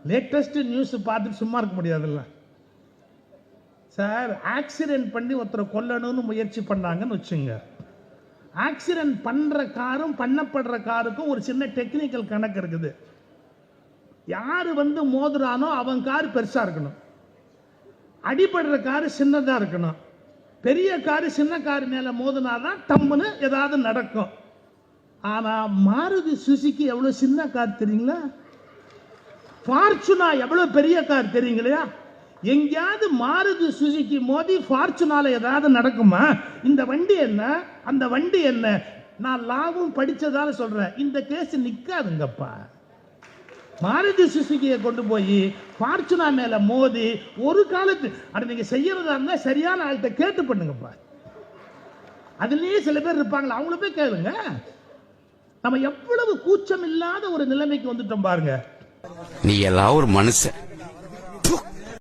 Latest news பார்த்துட்டு சும்மா இருக்க முடியாதுல்ல சார். ஆக்சிடென்ட் பண்ணி ஒருத்தரை கொல்லணும்னு முயற்சி பண்ணாங்கன்னு வச்சுங்க. ஆக்சிடென்ட் பண்ற காரும் பண்ணப்படுற காருக்கும் ஒரு சின்ன டெக்னிக்கல் கணக்கு இருக்குது. யாரு மோதுறானோ அவன் கார் பெருசா இருக்கணும், அடிபடுற காரு சின்னதா இருக்கணும். பெரிய காரு சின்ன காரு மேல மோதினாதான் தம்முன்னு ஏதாவது நடக்கும். ஆனா மாருதி சுசுகி எவ்வளவு சின்ன கார் தெரியுங்களா? ஃபார்ச்சுனா எவ்வளவு பெரிய கார் தெரியுங்களா? எங்கேயாவது மாருதி சுசுகி மோதி ஃபார்ச்சுனால ஏதாவது நடக்குமா? இந்த வண்டி என்ன, அந்த வண்டி என்ன? நான் லாவும் படிச்சதால சொல்றேன், இந்த கேஸ் நிக்காதுங்கப்பா. மாருதி சுசுகியை கொண்டு போய் ஃபார்ச்சுனா மேல மோதி ஒரு காலத்து அது நீங்க செய்யறதா இருந்தா சரியான ஆள்கிட்ட கேட்டு பண்ணுங்கப்பா. அதுலயே சில பேர் இருப்பாங்களா, அவங்கள போய் கேளுங்க. நம்ம எவ்வளவு கூச்சம் இல்லாத ஒரு நிலைமைக்கு வந்துட்டோம் பாருங்க. நீ எல்லாம் ஒரு மனுஷன்.